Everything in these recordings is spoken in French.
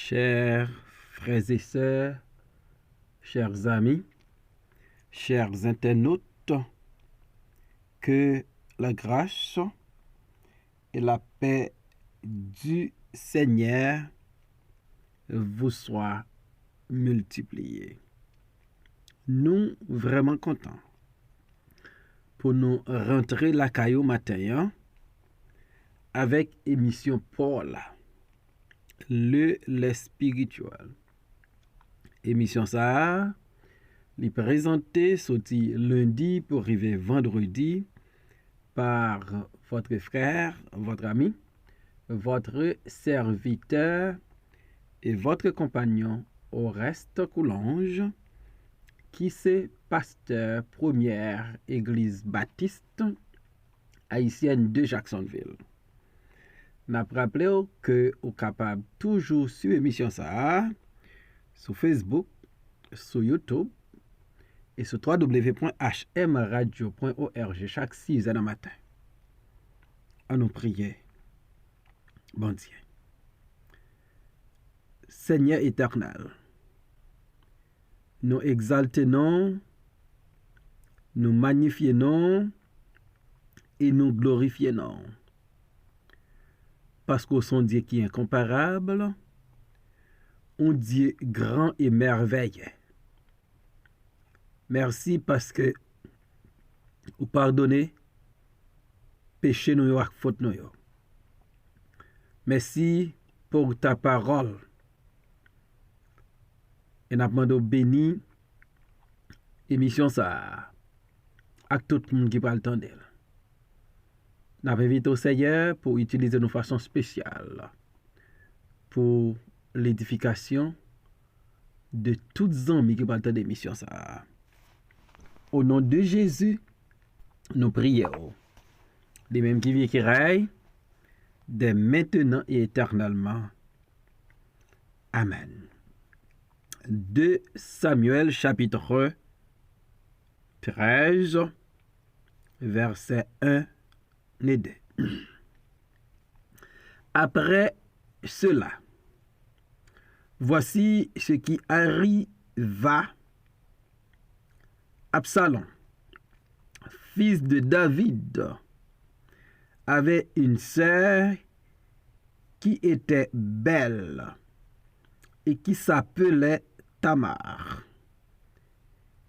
Chers frères et sœurs, chers amis, chers internautes, que la grâce et la paix du Seigneur vous soient multipliées. Nous vraiment contents pour nous rentrer la caillou matin avec émission Paul, le spirituel. Émission ça, les présentée sorti lundi pour arriver vendredi par votre frère, votre ami, votre serviteur et votre compagnon Oreste Coulange, qui c'est pasteur première église baptiste haïtienne de Jacksonville. N'a rappelé que vous capable toujours sur émission ça sur Facebook, sur YouTube et sur www.hmradio.org chaque 6 h du matin. À nous prier. Bon Dieu. Seigneur éternel, nous exaltons, nous magnifions et nous glorifions. Parce qu'au son Dieu qui est incomparable, un Dieu grand et merveilleux. Merci parce que vous pardonnez péché nous et faute nous. Merci pour ta parole. Et nous demandons béni émission ça à tout le monde qui parle entendre. Nous invitons au Seigneur pour utiliser de façon spéciale pour l'édification de toutes les amis qui parlent de l'émission ça. Au nom de Jésus, nous prions. Les mêmes qui vivent qui règnent, dès maintenant et éternellement. Amen. 2 Samuel chapitre 13, verset 1 et 2. Après cela, voici ce qui arriva. Absalom, fils de David, avait une sœur qui était belle et qui s'appelait Tamar.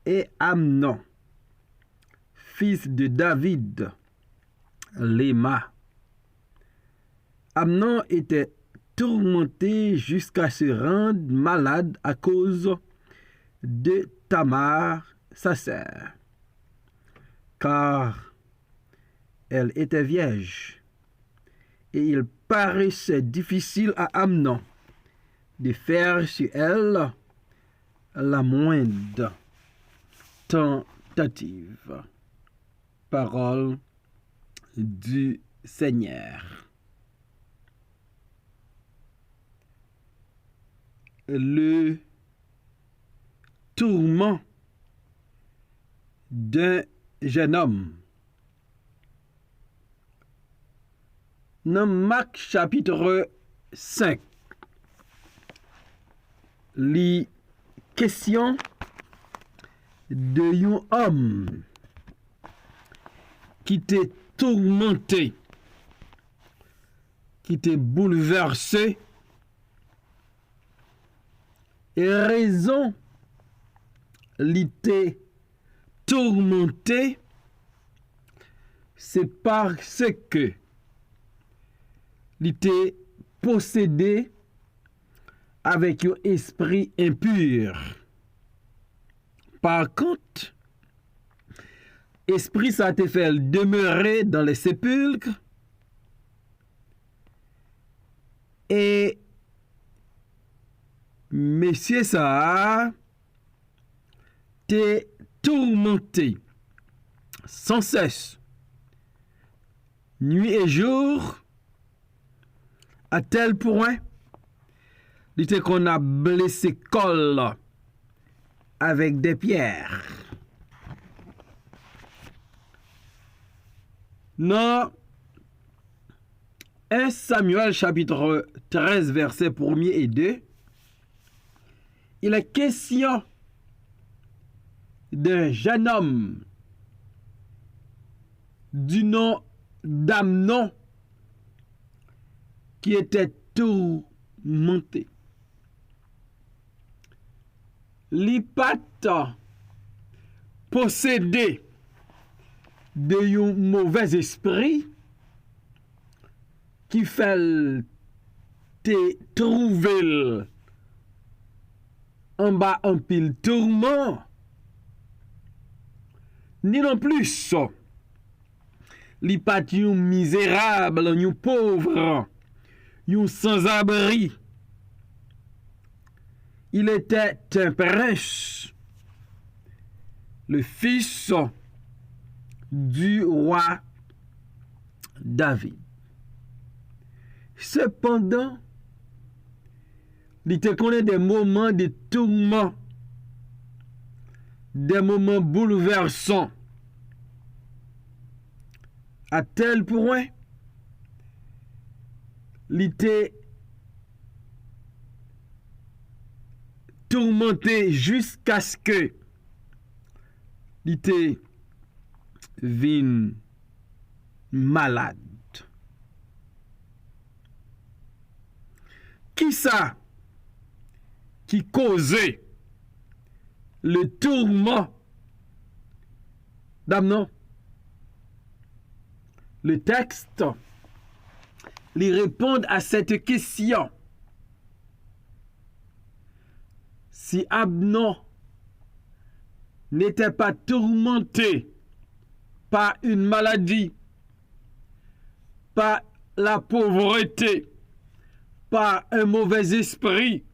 Et Amnon, fils de David, l'aima. Amnon était tourmenté jusqu'à se rendre malade à cause de Tamar, sa sœur, car elle était vierge, et il paraissait difficile à Amnon de faire sur elle la moindre tentative. Parole du Seigneur. Le tourment d'un jeune homme. Dans Marc chapitre 5, les questions de un homme qui était tourmenté, qui était bouleversé, et raison l'était tourmenté, c'est parce que il était possédé avec un esprit impur. Par contre, esprit ça te fait demeurer dans les sépulcres et monsieur ça t'est tourmenté sans cesse, nuit et jour, à tel point qu'on a blessé col avec des pierres. Dans 1 Samuel chapitre 13 verset 1 et 2, il est question d'un jeune homme du nom d'Amnon qui était tourmenté. Li pat possédé de mauvais esprit qui fait te trouver en bas un pile tourment, ni non plus li pat yon misérable, yon pauvre, yon sans-abri. Il était un prince, le fils du roi David. Cependant, il te connaît des moments de tourment, des moments bouleversants, à tel point, il était tourmenté jusqu'à ce que il était vin malade. Qui ça qui causait le tourment d'Amnon? Le texte lui répond à cette question. Si Amnon n'était pas tourmenté par une maladie, par la pauvreté, par un mauvais esprit,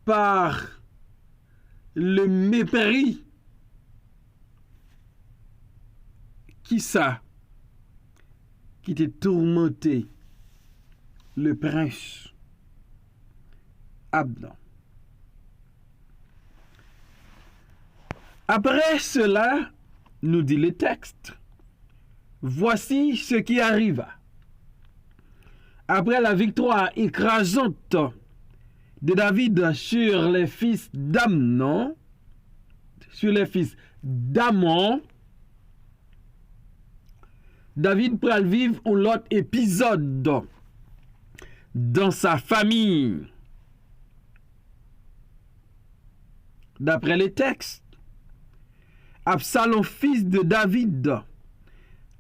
par le mépris, qui ça qui t'a tourmenté? Le prince Amnon. Après cela, nous dit le texte, voici ce qui arriva. Après la victoire écrasante de David sur les fils d'Amnon, sur les fils d'Amon, David pral vivre un autre épisode dans sa famille. D'après les textes, Absalom, fils de David,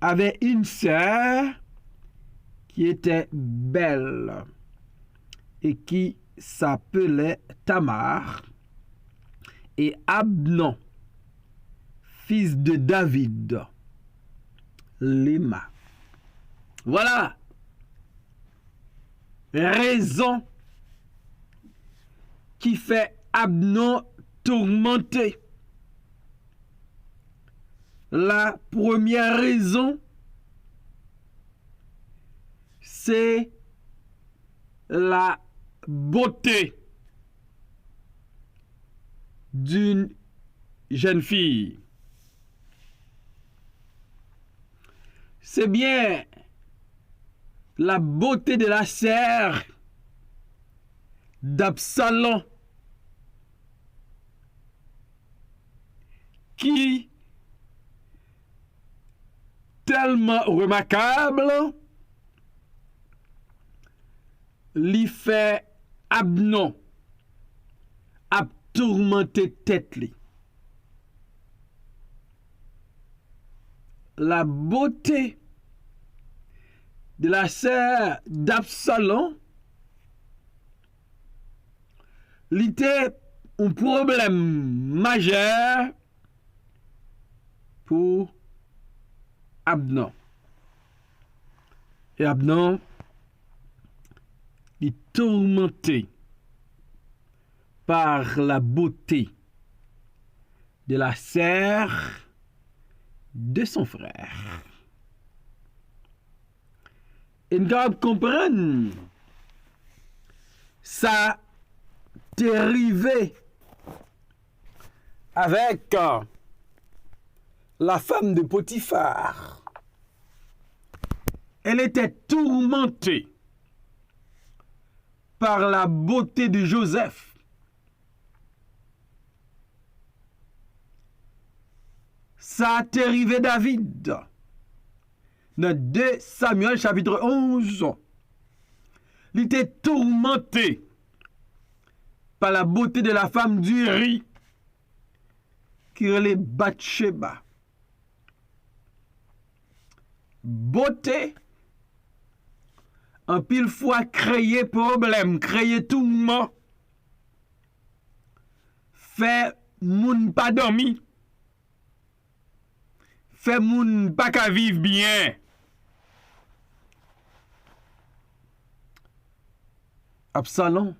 avait une sœur qui était belle et qui s'appelait Tamar, et Amnon, fils de David, l'aima. Voilà raison qui fait Amnon tourmenté. La première raison, c'est la beauté d'une jeune fille. C'est bien la beauté de la sœur d'Absalom qui tellement remarquable li fait Amnon a tourmenté tête li. La beauté de la sœur d'Absalom était un problème majeur pour Amnon. Et Amnon est tourmenté par la beauté de la sœur de son frère. Et nous devons comprendre ça t'est arrivé avec la femme de Potiphar. Elle était tourmentée par la beauté de Joseph. Ça t'est arrivé David. Dans 2 Samuel chapitre 11, il était tourmenté par la beauté de la femme d'Uri qui relait Bathsheba. Beauté, en pile fois créer problème, créer tourment, fait moun pas dormi, fait moun pas qu'à vivre bien. Absalom,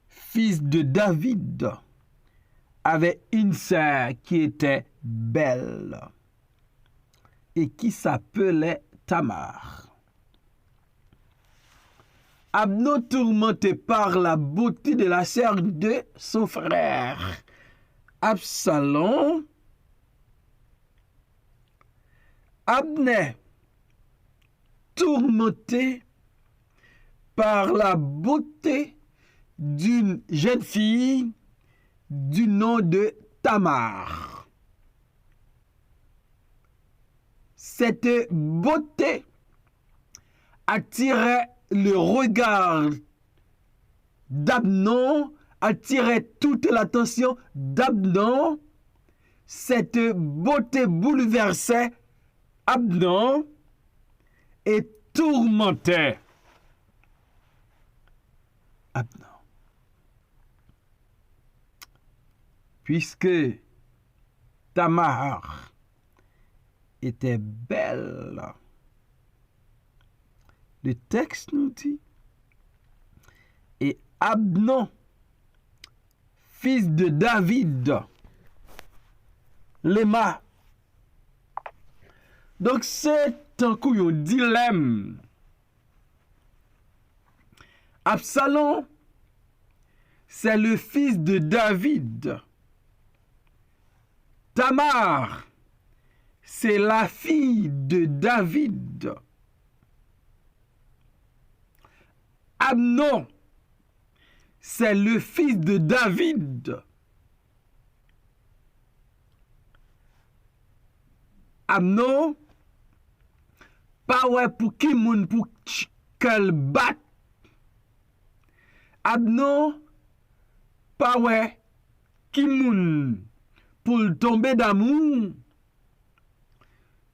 fils de David, avait une sœur qui était belle et qui s'appelait Tamar. Abnon, tourmenté par la beauté de la sœur de son frère Absalom, Abner, tourmenté par la beauté d'une jeune fille du nom de Tamar. Cette beauté attirait le regard d'Abnon, attirait toute l'attention d'Abnon. Cette beauté bouleversait Abnon et tourmentait Abnon. Puisque Tamar était belle, le texte nous dit, et Abnon, fils de David, l'aima. Donc c'est un coup un dilemme. Absalom, c'est le fils de David. Tamar, c'est la fille de David. Amnon, c'est le fils de David. Amnon, pas ouais pour qui moun pour qu'elle batte. Amnon, pas ouais qui moun pour tomber d'amour.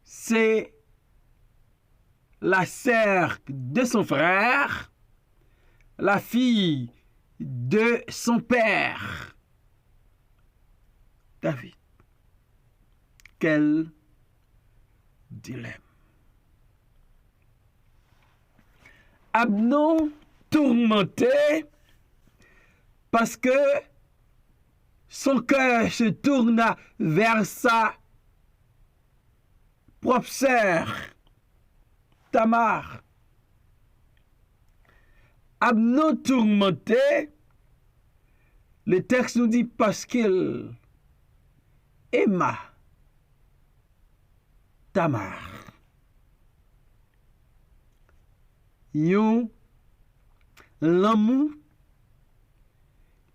C'est la sœur de son frère, la fille de son père, David. Quel dilemme. Abnon tourmenté parce que son cœur se tourna vers sa propre sœur, Tamar. Abnon tourmenté, le texte nous dit parce qu'il aima Tamar. Yon l'amour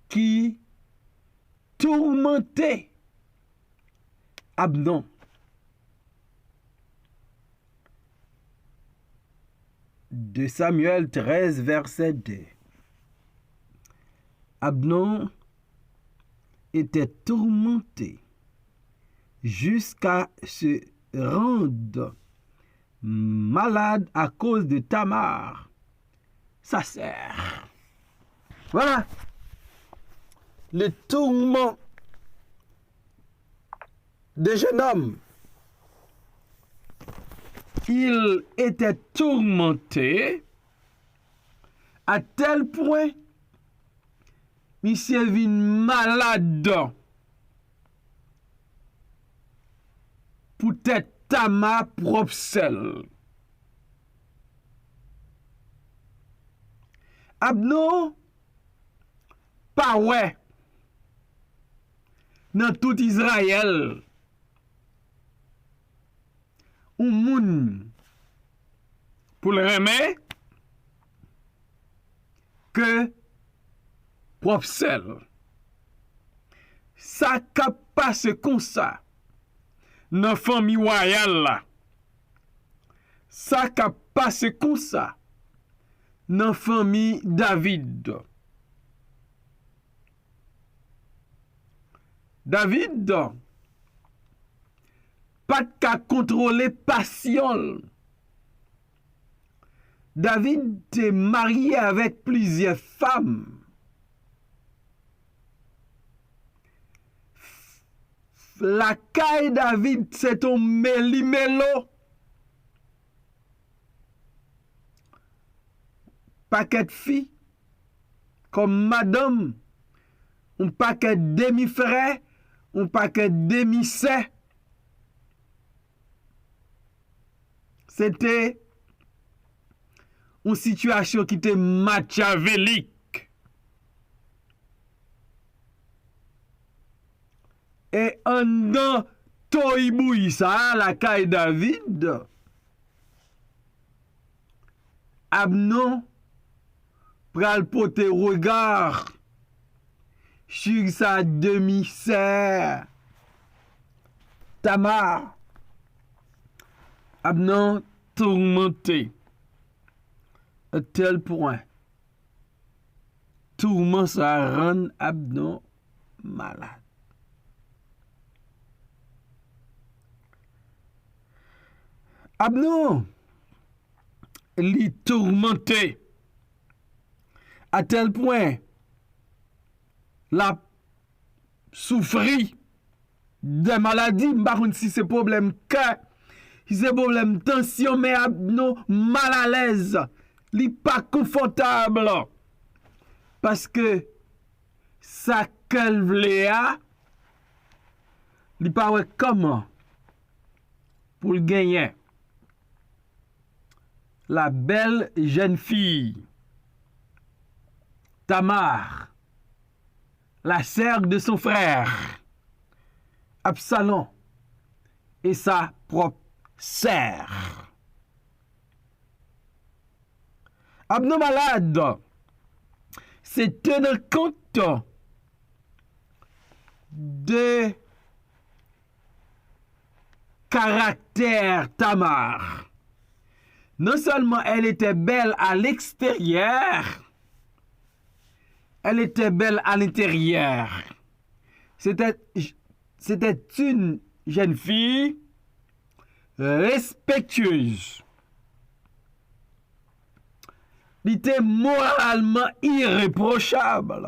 qui tourmentait Abnon. De Samuel 13, verset 2. Abnon était tourmenté jusqu'à se rendre malade à cause de Tamar, sa sœur. Voilà. Le tourment de jeune homme. Il était tourmenté à tel point monsieur vin malade pour être Tamar propre seul. Abnon pas ouais dans tout Israël ou moun pour le remettre que propre sel. Ça ka passe comme ça dans famille royale là. Ça ka passe comme ça dans famille David. David pas qu'à contrôler passion. David était marié avec plusieurs femmes. La caille David, c'est un méli-mélo. Paquet de filles, comme madame, un paquet de demi-frères, un paquet de demi-sœurs. C'était une situation qui était machiavélique. Et en dans Toibouy, ça, la caille David, Amnon pral pote regard sur sa demi-sœur Tamar. Amnon tourmenté à tel point. Tourment ça rend Amnon malade. Amnon li tourmenté à tel point la souffri de maladies, par contre si c'est problème cœur, si c'est problème tension, mais Amnon mal à l'aise, li pas confortable parce que sa qu'elle vle a, li pas ouais comment pour le gagner. La belle jeune fille Tamar, la sœur de son frère Absalom et sa propre sœur. Amnon malade, c'est tenant compte de caractère Tamar. Non seulement elle était belle à l'extérieur, elle était belle à l'intérieur. C'était une jeune fille respectueuse. Elle était moralement irréprochable.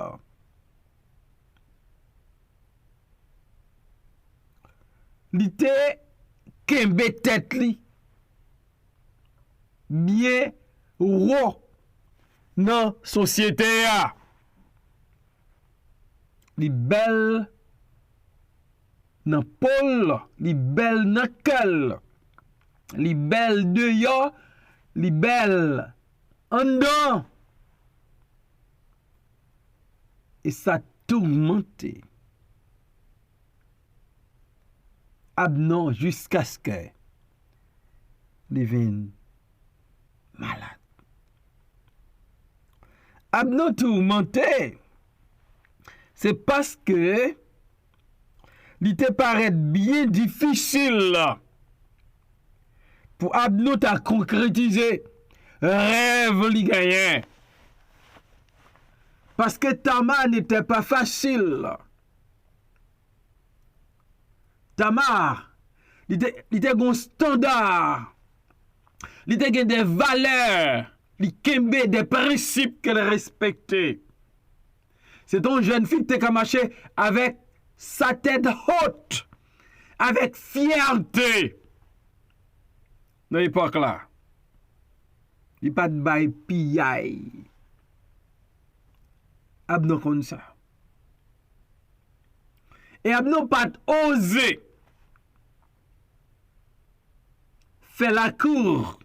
Elle était kembe tête li. Bien roi dans société a. Li belle dans Paul, li belle dans cœur, li belle dehors, li belle en dedans. Et ça tourmentait Amnon jusqu'à ce que li vienne malade. Amnon tourmenté, c'est parce que il te paraît bien difficile pour Amnon à concrétiser rêve li gagné. Parce que Tamar n'était pas facile. Tamar, il était un standard. Il était des valeurs, il kembe des principes qu'elle respectait. C'est une jeune fille qui a marché avec sa tête haute, avec fierté. Dans l'époque là, il n'y a pas de bail pillaille. Amnon comme ça. Et Amnon pas osé faire la cour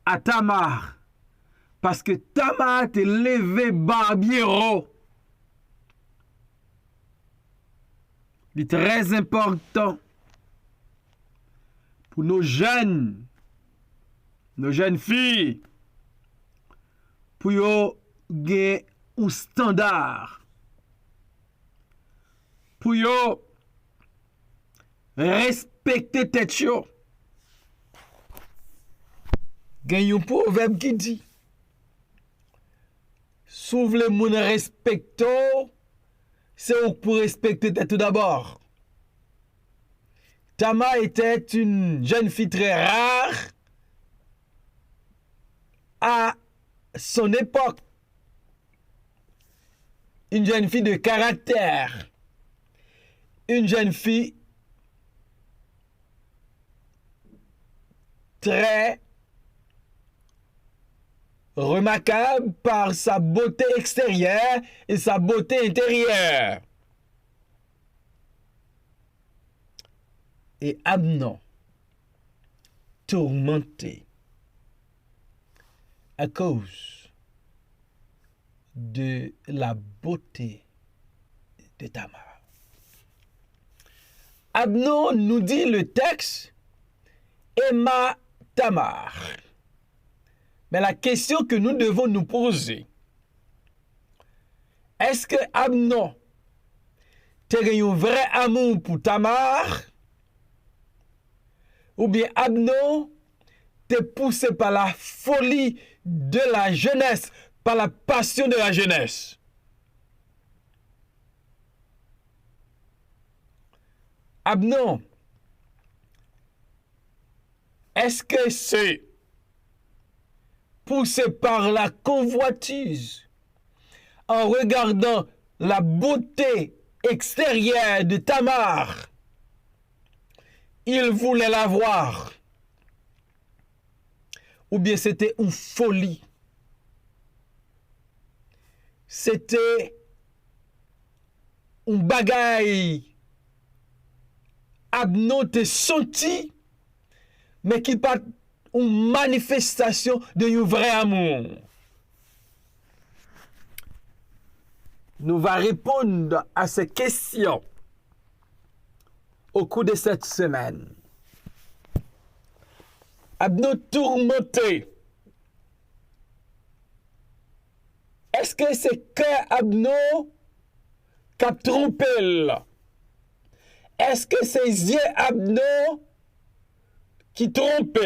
à Tamar parce que Tamar te levé barbiero. C'est très important pour nos jeunes filles, pour gen ou standard pour yo respecter tête yo. Gen yon proverbe qui dit Souv le moun respecto, c'est pour respecter tête tout d'abord. Tama était une jeune fille très rare à son époque. Une jeune fille de caractère. Une jeune fille très remarquable par sa beauté extérieure et sa beauté intérieure. Et Amnon, tourmenté à cause de la beauté de Tamar. Amnon nous dit le texte, aima Tamar. Mais la question que nous devons nous poser, est-ce que Amnon a un vrai amour pour Tamar? Ou bien Amnon t'es poussé par la folie de la jeunesse, par la passion de la jeunesse? Amnon, est-ce que c'est poussé par la convoitise en regardant la beauté extérieure de Tamar? Il voulait la voir. Ou bien c'était une folie. C'était un bagaille. Amnon te senti, mais qui pas une manifestation de un vrai amour. Nous allons répondre à ces questions au cours de cette semaine. Amnon tourmenté. Est-ce que c'est que Amnon qui a trompé? Est-ce que c'est yeux Amnon qui trompe?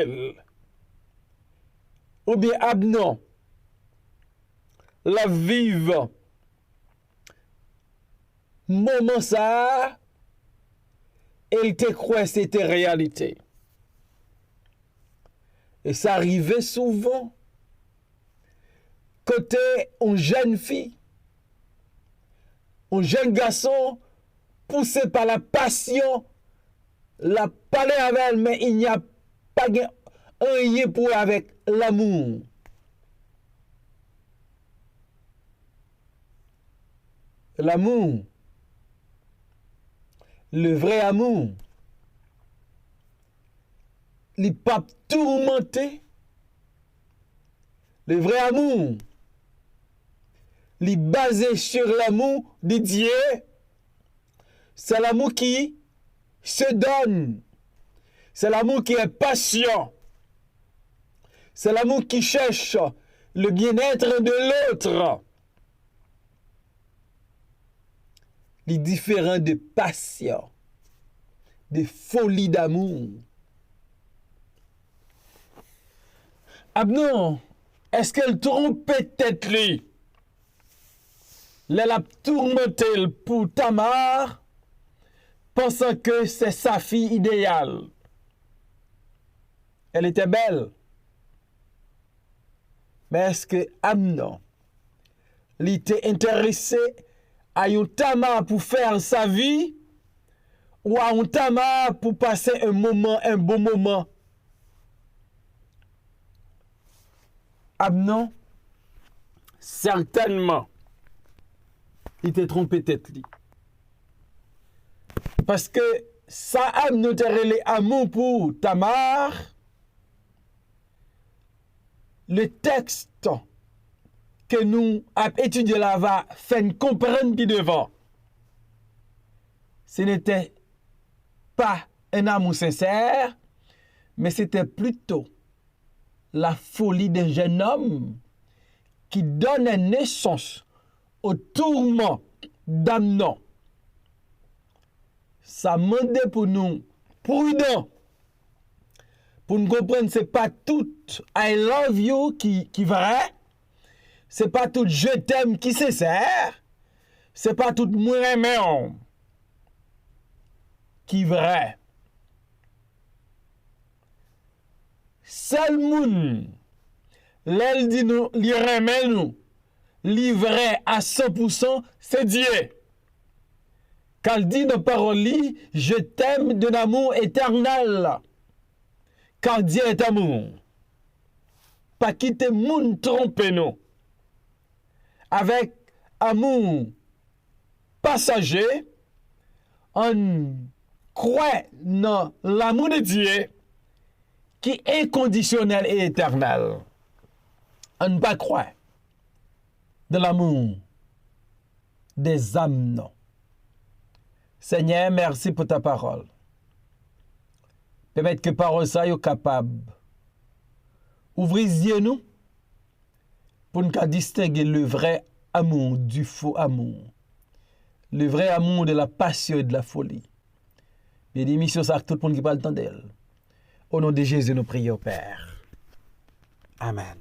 Ou bien Amnon la vive moment ça, il te croit c'était réalité. Et ça arrivait souvent côté une jeune fille, un jeune garçon poussé par la passion, la parler avec elle, mais il n'y a pas rien pour avec l'amour. L'amour, le vrai amour, il n'est pas tourmenté. Le vrai amour, il est basé sur l'amour de Dieu. C'est l'amour qui se donne. C'est l'amour qui est patient. C'est l'amour qui cherche le bien-être de l'autre. Les différents de passion, de folie d'amour. Amnon, est-ce qu'elle trompe tête lui? Elle a tourmenté pour Tamar, pensant que c'est sa fille idéale. Elle était belle. Mais est-ce que Amnon, il était intéressé à un Tamar pour faire sa vie ou à un Tamar pour passer un bon moment? Amnon, certainement, il était trompé tête li. Parce que ça Amnon était amour pour Tamar. Le texte que nous avons étudié là va faire comprendre qui devant. Ce n'était pas un amour sincère, mais c'était plutôt la folie d'un jeune homme qui donne naissance au tourment damnant. Ça demande pour nous prudents, pour nous comprendre c'est pas tout I love you qui vrai, c'est pas tout je t'aime qui sincère, c'est pas tout moi aime qui vrai. Seul moun, l'elle dit nous, li remet nous, li vrai à 100%, c'est Dieu. Car dit dans parole li, je t'aime d'un amour éternel. Car Dieu est amour. Pas quitter moun tromper nous. Avec amour passager, on croit dans l'amour de Dieu qui est inconditionnel et éternel. On ne pas croire dans l'amour des âmes, non. Seigneur, merci pour ta parole. Permettre que parole ça soit capable. Ouvrez les yeux nous pour nous distinguer le vrai amour du faux amour. Le vrai amour de la passion et de la folie. Bénédiction ça tout le monde qui parle temps d'elle. Au nom de Jésus, nous prions, Père. Amen.